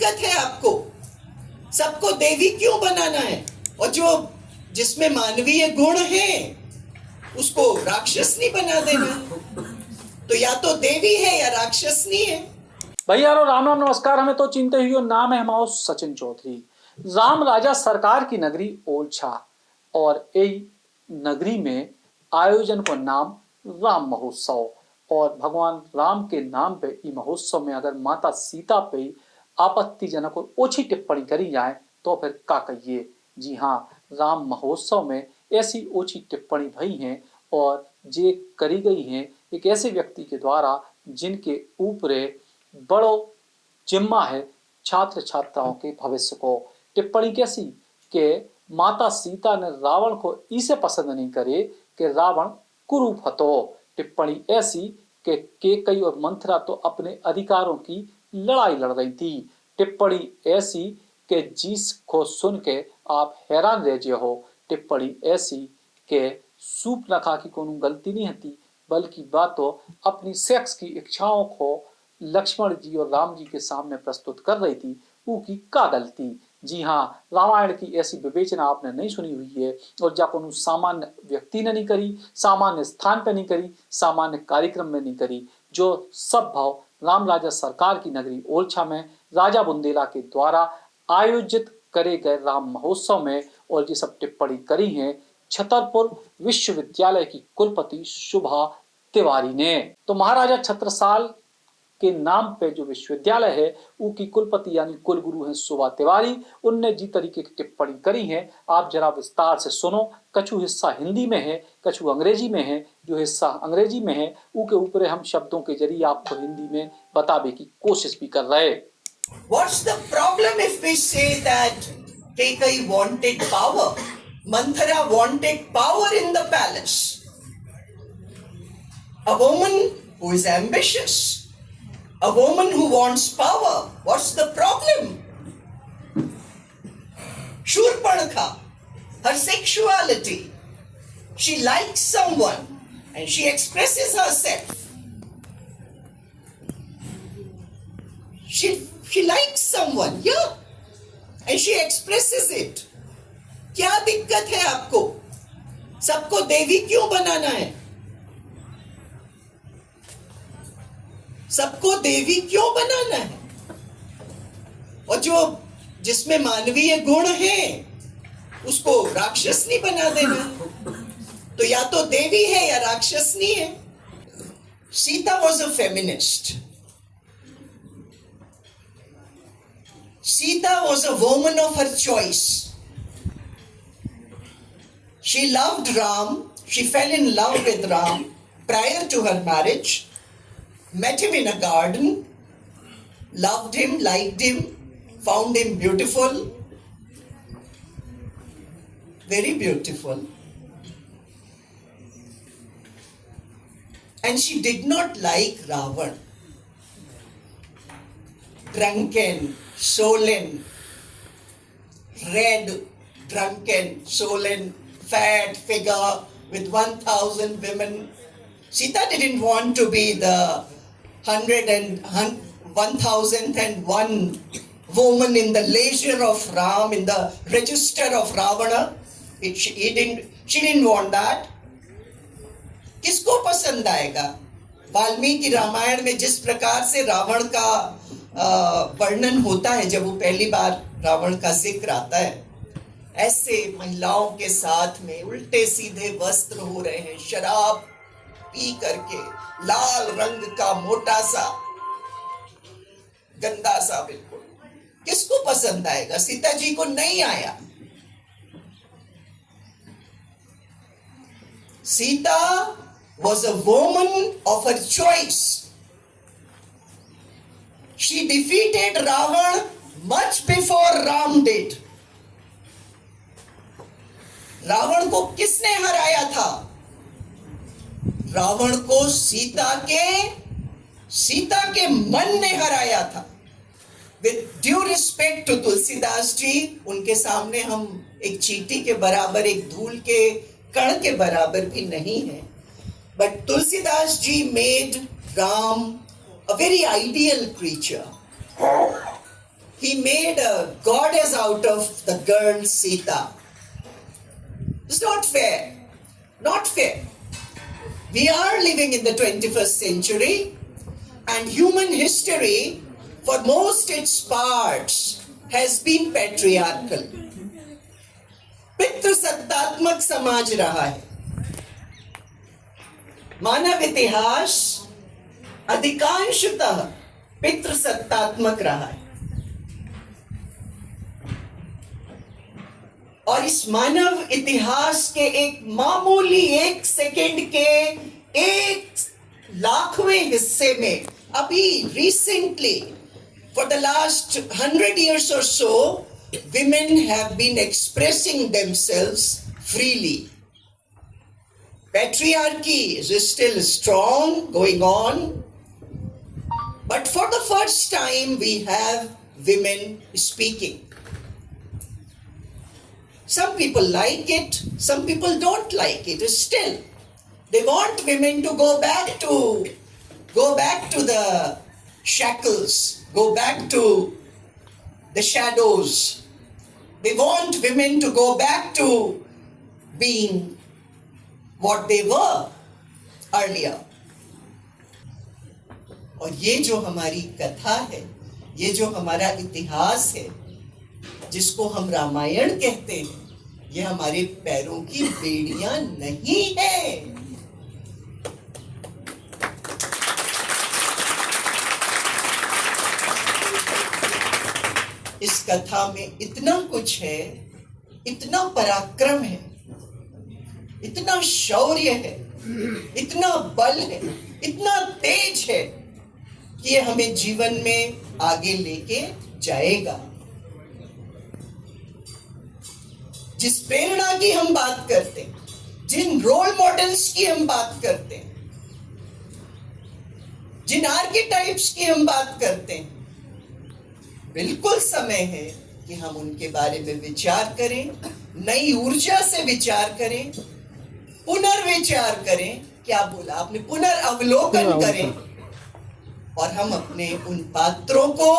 दिक्कत है आपको? सबको देवी क्यों बनाना है? और जो जिसमें मानवीय गुण है उसको राक्षसनी बना देना। तो या तो देवी है या राक्षसनी है। भैया राम राम नमस्कार। हमें तो चिंते हुए नाम है हमारा सचिन चौधरी। राम राजा सरकार की नगरी ओरछा और यही नगरी में आयोजन को नाम राम महोत्सव। और भगवान राम के नाम पे इस महोत्सव में अगर माता सीता पे आपत्तिजनक और ओछी टिप्पणी करी जाए तो फिर का कहिए। जी हाँ, राम महोत्सव में ऐसी ओछी टिप्पणी भई हैं और जे करी गई हैं एक ऐसे व्यक्ति के द्वारा जिनके ऊपर बड़ो जिम्मा है छात्र छात्राओं के भविष्य को। टिप्पणी कैसी कि माता सीता ने रावण को इसे पसंद नहीं करे कि रावण कुरूप हतो। टिप्पणी ऐसी कि केकई और मंथरा तो अपने अधिकारों की लड़ाई लड़ रही थी। टिप्पणी ऐसी कि जिसको सुन के आप हैरान रह जे हो। टिप्पणी ऐसी कि सूर्पनखा की कोनो गलती नहीं थी बल्कि बातों अपनी सेक्स की इच्छाओं को लक्ष्मण जी और राम जी के सामने प्रस्तुत कर रही थी। वो की का गलती। जी हाँ, रामायण की ऐसी विवेचना आपने नहीं सुनी हुई है और जा कोनो सामान्य व्यक्ति ने नहीं करी, सामान्य स्थान पे नहीं करी, सामान्य कार्यक्रम में नहीं करी। जो सब भाव राम राजा सरकार की नगरी ओरछा में राजा बुंदेला के द्वारा आयोजित करे गए राम महोत्सव में और ये सब टिप्पणी करी है छतरपुर विश्वविद्यालय की कुलपति शुभा तिवारी ने। तो महाराजा छत्रसाल के नाम पे जो विश्वविद्यालय है उसकी कुलपति यानी कुलगुरु हैं शुभा तिवारी। उनने जी तरीके की टिप्पणी करी है आप जरा विस्तार से सुनो। कछु हिस्सा हिंदी में है, कछु अंग्रेजी में है। जो हिस्सा अंग्रेजी में है उसके ऊपर हम शब्दों के जरिए आपको हिंदी में बताने की कोशिश भी कर रहे। What's the problem if we say that Kekai wanted power? Manthara wanted power in the palace. A woman who is ambitious, a woman who wants power. What's the problem? Shurpanakha, her sexuality. She likes someone and she expresses herself. She likes someone, yeah, and she expresses it. क्या दिक्कत है आपको? सबको देवी क्यों बनाना है? सबको देवी क्यों बनाना है? और जो जिसमें मानवीय गुण है उसको राक्षसनी बना देना। तो या तो देवी है या राक्षसनी है। Sita was a feminist. Sita was a woman of her choice. She loved Ram. She fell in love with Ram prior to her marriage. Met him in a garden. Loved him, liked him, found him beautiful. Very beautiful. And she did not like Ravan. Drunken, swollen, red, drunken, swollen, fat figure with 1,000 women. Sita didn't want to be the 1001th woman in the leisure of Ram, in the register of Ravana. She didn't want that. किसको पसंद आएगा? वाल्मीकि रामायण में जिस प्रकार से रावण का वर्णन होता है जब वो पहली बार रावण का जिक्र आता है, ऐसे महिलाओं के साथ में उल्टे सीधे वस्त्र हो रहे हैं, शराब पी करके, लाल रंग का मोटा सा, गंदा सा बिल्कुल। किसको पसंद आएगा? सीता जी को नहीं आया। Sita was a woman of her choice. She defeated Ravan much before Ram did. Ravan को किसने हराया था? रावण को सीता के मन ने हराया था। With due respect to Tulsidas ji, उनके सामने हम एक चींटी के बराबर, एक धूल के कण के बराबर भी नहीं है। But Tulsidas ji made Ram a very ideal creature. he made a goddess out of the girl Sita. It's not fair. Not fair. We are living in the 21st century, and human history, for most its parts, has been patriarchal. पितृ सत्तात्मक समाज रहा है. मानव इतिहास अधिकांशतः पितृ सत्तात्मक रहा है. और इस मानव इतिहास के एक मामूली 1 सेकेंड के 1,00,000वें हिस्से में अभी recently for the last 100 years or so, women have been expressing themselves freely. Patriarchy is still strong, going on, but for the first time we have women speaking. Some people like it, some people don't like it. Still, they want women to go back to the shackles, go back to the shadows. They want women to go back to being what they were earlier. और ये जो हमारी कथा है, ये जो हमारा इतिहास है, जिसको हम रामायण कहते हैं, ये हमारे पैरों की बेड़ियां नहीं है. इस कथा में इतना कुछ है, इतना पराक्रम है, इतना शौर्य है, इतना बल है, इतना तेज है कि ये हमें जीवन में आगे लेके जाएगा. जिस प्रेरणा की हम बात करते हैं, जिन रोल मॉडल्स की हम बात करते हैं, जिन आर्केटाइप्स की हम बात करते हैं, बिल्कुल समय है कि हम उनके बारे में विचार करें, नई ऊर्जा से विचार करें, पुनर्विचार करें. क्या बोला आपने? पुनर्अवलोकन करें, और हम अपने उन पात्रों को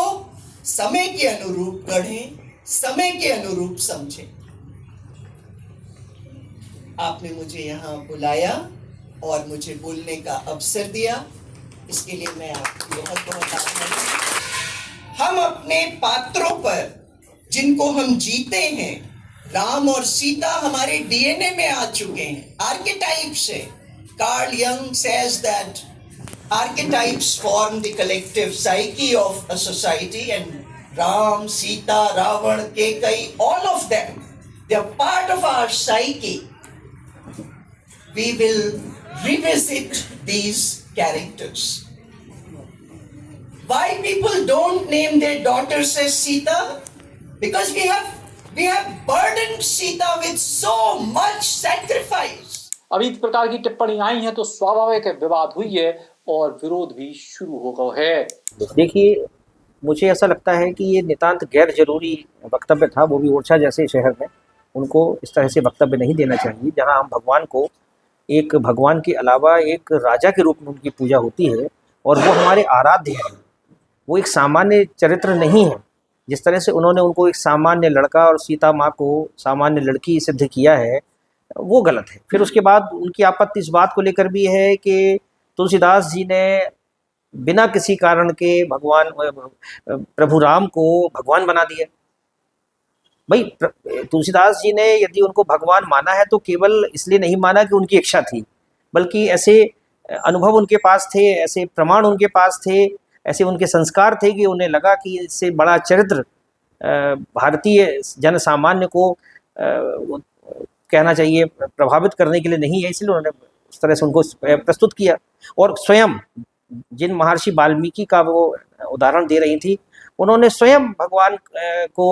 समय के अनुरूप गढ़ें, समय के अनुरूप समझें. आपने मुझे यहाँ बुलाया और मुझे बोलने का अवसर दिया, इसके लिए मैं आपकी बहुत बहुत आभारी हूं. हम अपने पात्रों पर, जिनको हम जीते हैं, राम और सीता हमारे डीएनए में आ चुके हैं. आर्केटाइप से Carl Jung says that archetypes form the collective psyche of a society, and Ram, Sita, Ravan, Kaikeyi, all of them, they are part of our psyche. We will revisit these characters. Why people don't name their daughters as Sita? Because we have burdened Sita with so much sacrifice. अभी इस प्रकार की टिप्पणी आई है तो स्वाभाविक है विवाद हुई है और विरोध भी शुरू हो गया है. देखिए, मुझे ऐसा लगता है कि ये नितांत गैर जरूरी वक्तव्य था. वो भी ओरछा जैसे शहर में उनको इस तरह से वक्तव्य नहीं देना चाहिए, जहां हम भगवान को एक भगवान के अलावा एक राजा के रूप में उनकी पूजा होती है, और वो हमारे आराध्य हैं. वो एक सामान्य चरित्र नहीं है. जिस तरह से उन्होंने उनको एक सामान्य लड़का और सीता माँ को सामान्य लड़की सिद्ध किया है, वो गलत है. फिर उसके बाद उनकी आपत्ति इस बात को लेकर भी है कि तुलसीदास जी ने बिना किसी कारण के भगवान प्रभु राम को भगवान बना दिया. भाई, तुलसीदास जी ने यदि उनको भगवान माना है तो केवल इसलिए नहीं माना कि उनकी इच्छा थी, बल्कि ऐसे अनुभव उनके पास थे, ऐसे प्रमाण उनके पास थे, ऐसे उनके संस्कार थे कि उन्हें लगा कि इससे बड़ा चरित्र भारतीय जन सामान्य को कहना चाहिए प्रभावित करने के लिए नहीं है, इसलिए उन्होंने उस तरह से उनको प्रस्तुत किया. और स्वयं जिन महर्षि वाल्मीकि का वो उदाहरण दे रही थी, उन्होंने स्वयं भगवान को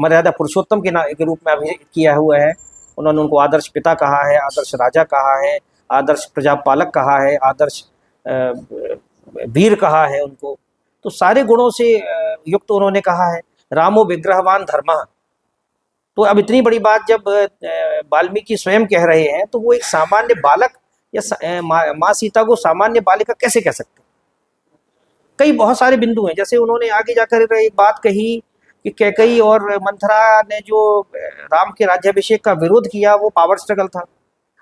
मर्यादा पुरुषोत्तम के रूप में अभिहित किया हुआ है. उन्होंने उनको आदर्श पिता कहा है, आदर्श राजा कहा है, आदर्श प्रजापालक कहा है, आदर्श वीर कहा है उनको. तो सारे गुणों से युक्त उन्होंने कहा है. रामो विग्रहवान धर्मः. तो अब इतनी बड़ी बात जब वाल्मीकि स्वयं कह रहे हैं, तो वो एक सामान्य बालक या माँ सीता को सामान्य बालिका कैसे कह सकते? कई बहुत सारे बिंदु हैं। जैसे उन्होंने आगे जाकर एक बात कही कि कैकेयी और मंथरा ने जो राम के राज्याभिषेक का विरोध किया वो पावर स्ट्रगल था।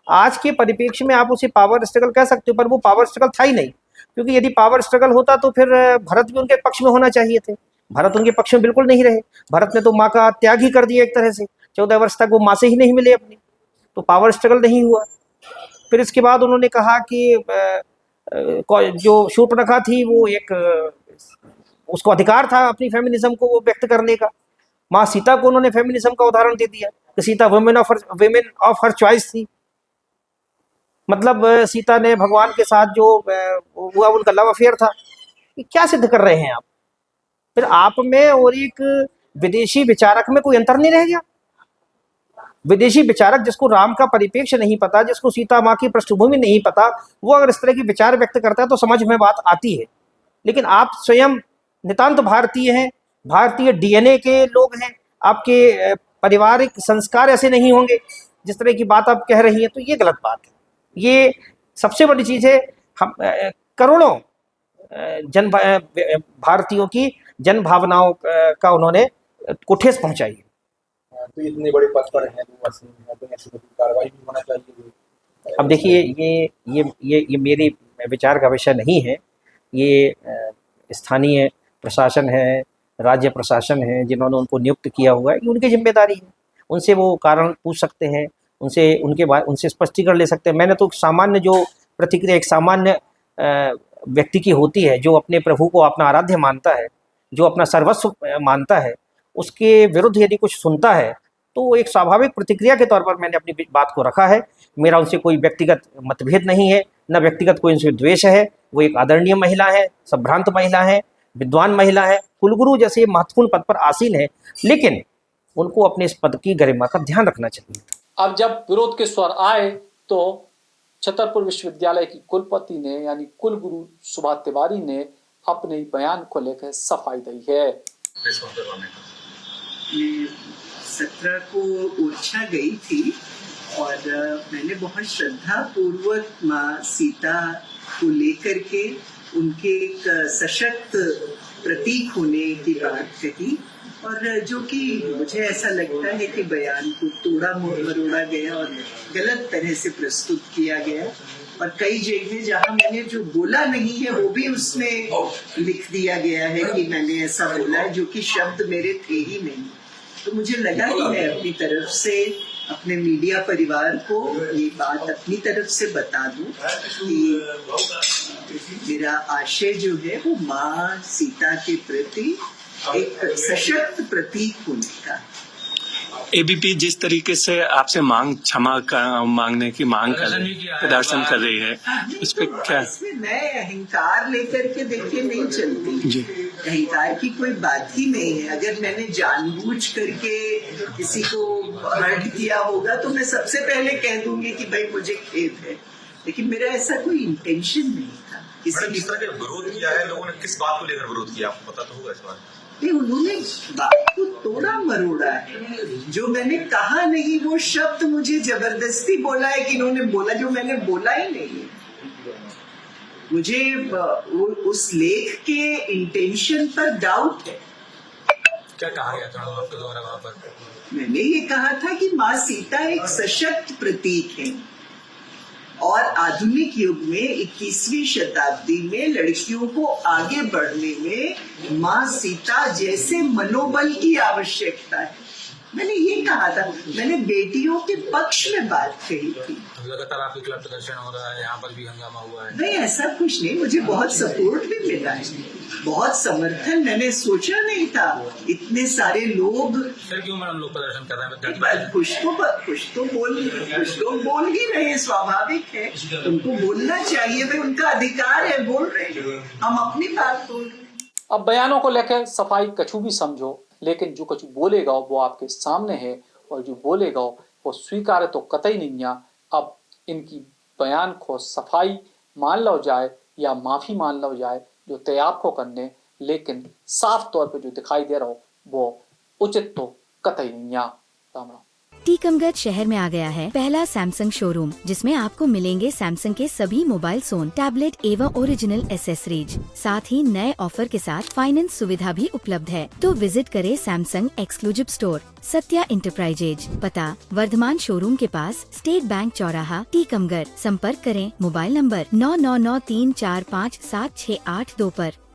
आज के परिप्रेक्ष्य में आप उसे पावर स्ट्रगल कह सकते हो, पर वो पावर स्ट्रगल था ही नहीं, क्योंकि यदि पावर स्ट्रगल होता तो फिर भरत भी उनके पक्ष में होना चाहिए थे। भरत उनके पक्ष में बिल्कुल नहीं रहे। भरत ने तो माँ का त्याग ही कर दिया एक तरह से, 14 वर्ष तक वो माँ से ही नहीं मिले अपनी, तो पावर स्ट्रगल नहीं हुआ। फिर इसके बाद उन्होंने कहा कि जो शूर्पणखा थी वो एक उसको अधिकार था अपनी फेमिनिज्म को वो व्यक्त करने का। माँ सीता को उन्होंने फेमिनिज्म का उदाहरण दे दिया कि Sita women of her choice थी। मतलब सीता ने भगवान के साथ जो हुआ उनका लव अफेयर था। ये क्या सिद्ध कर रहे हैं आप? फिर आप में और एक विदेशी विचारक में कोई अंतर नहीं रह गया? विदेशी विचारक जिसको राम का परिप्रेक्ष्य नहीं पता, जिसको सीता माँ की पृष्ठभूमि नहीं पता, वो अगर इस तरह की विचार व्यक्त करता है तो समझ में बात आती है। लेकिन आप स्वयं नितांत भारतीय हैं, भारतीय डीएनए के लोग हैं, आपके पारिवारिक संस्कार ऐसे नहीं होंगे जिस तरह की बात आप कह रही हैं, तो ये गलत बात है। ये सबसे बड़ी चीज है। हम करोड़ों भारतीयों की जन भावनाओं का उन्होंने को ठेस पहुंचाई है। तो इतने बड़े पद पर हैं तो ऐसी कार्रवाई भी होना चाहिए। अब देखिए, ये मेरी विचार का विषय नहीं है। ये स्थानीय प्रशासन है, राज्य प्रशासन है, जिन्होंने उनको नियुक्त किया हुआ है, ये उनकी जिम्मेदारी है। उनसे वो कारण पूछ सकते हैं, उनसे स्पष्टीकरण ले सकते हैं। मैंने तो सामान्य जो प्रतिक्रिया एक सामान्य व्यक्ति की होती है, जो अपने प्रभु को अपना आराध्य मानता है, जो अपना सर्वस्व मानता है, उसके विरुद्ध यदि कुछ सुनता है तो एक स्वाभाविक प्रतिक्रिया के तौर पर मैंने अपनी बात को रखा है। मेरा उनसे कोई व्यक्तिगत मतभेद नहीं है, न व्यक्तिगत कोई उनसे द्वेष है। वो एक आदरणीय महिला है, संभ्रांत महिला है, विद्वान महिला है, कुलगुरु जैसे महत्वपूर्ण पद पर आसीन है, लेकिन उनको अपने इस पद की गरिमा का ध्यान रखना चाहिए। अब जब विरोध के स्वर आए तो छतरपुर विश्वविद्यालय की कुलपति ने यानी कुलगुरु सुभा तिवारी ने अपने बयान को लेकर सफाई दी है। 17 को ओरछा गई थी और मैंने बहुत श्रद्धा पूर्वक माँ सीता को लेकर के उनके एक सशक्त प्रतीक होने की बात कही, और जो कि मुझे ऐसा लगता है कि बयान को तोड़ा मरोड़ा गया और गलत तरह से प्रस्तुत किया गया, और कई जगह जहां मैंने जो बोला नहीं है वो भी उसमें लिख दिया गया है कि मैंने ऐसा बोला है, जो कि शब्द मेरे थे ही नहीं। तो मुझे लगा कि मैं अपनी तरफ से अपने मीडिया परिवार को ये बात अपनी तरफ से बता दूं कि मेरा आशय जो है वो माँ सीता के प्रति एक सशक्त प्रतीक होने का। एबीपी जिस तरीके से आपसे क्षमा मांगने की मांग प्रदर्शन कर रही है, इस पे क्या? इसमें मैं अहंकार लेकर के देखिए नहीं चलती। अहंकार की कोई बात ही नहीं है। अगर मैंने जानबूझ करके किसी को हर्ट किया होगा तो मैं सबसे पहले कह दूंगी कि भाई मुझे खेद है, लेकिन मेरा ऐसा कोई इंटेंशन नहीं था। किस तरह के विरोध किया है लोगों ने, किस बात को लेकर विरोध किया, आपको पता तो होगा इस बात? नहीं, उन्होंने बात को तोड़ा मरोड़ा है। जो मैंने कहा नहीं वो शब्द मुझे जबरदस्ती बोला है कि इन्होंने बोला, जो मैंने बोला ही नहीं है। मुझे उस लेख के इंटेंशन पर डाउट है। क्या कहा गया था आपके द्वारा वहां पर? मैंने ये कहा था कि माँ सीता एक सशक्त प्रतीक है और आधुनिक युग में 21वीं शताब्दी में लड़कियों को आगे बढ़ने में माँ सीता जैसे मनोबल की आवश्यकता है। मैंने ये कहा था, मैंने बेटियों के पक्ष में बात कही थी। लगातार आपके खिलाफ प्रदर्शन हो रहा है, यहाँ पर भी हंगामा हुआ है। नहीं, ऐसा कुछ नहीं, मुझे बहुत सपोर्ट भी मिला है, बहुत समर्थन। मैंने सोचा नहीं था इतने सारे लोग। फिर क्यों मैडम लोग प्रदर्शन कर रहे हैं? कुछ तो बोल ही रहे, स्वाभाविक है, उनको बोलना चाहिए, भाई उनका अधिकार है, बोल रहे हैं, हम अपनी बात बोल रहे हैं। अब बयानों को लेकर सफाई कछु भी समझो, लेकिन जो कछु बोलेगा वो आपके सामने है, और जो बोलेगा वो स्वीकार्य तो कतई नहीं है। अब इनकी बयान को सफाई मान लो जाए या माफी मान लो जाए, जो तैयार हो करने, लेकिन साफ तौर पे जो दिखाई दे रहा हो वो उचित तो कतई नहीं है। राम राम। टीकमगढ़ शहर में आ गया है पहला सैमसंग शोरूम, जिसमें आपको मिलेंगे सैमसंग के सभी मोबाइल फोन, टैबलेट एवं ओरिजिनल एसेसरीज। साथ ही नए ऑफर के साथ फाइनेंस सुविधा भी उपलब्ध है। तो विजिट करें Samsung exclusive store, Satya enterprises, पता वर्धमान शोरूम के पास, स्टेट बैंक चौराहा, टीकमगढ़। संपर्क करें मोबाइल नंबर 9993457682 पर।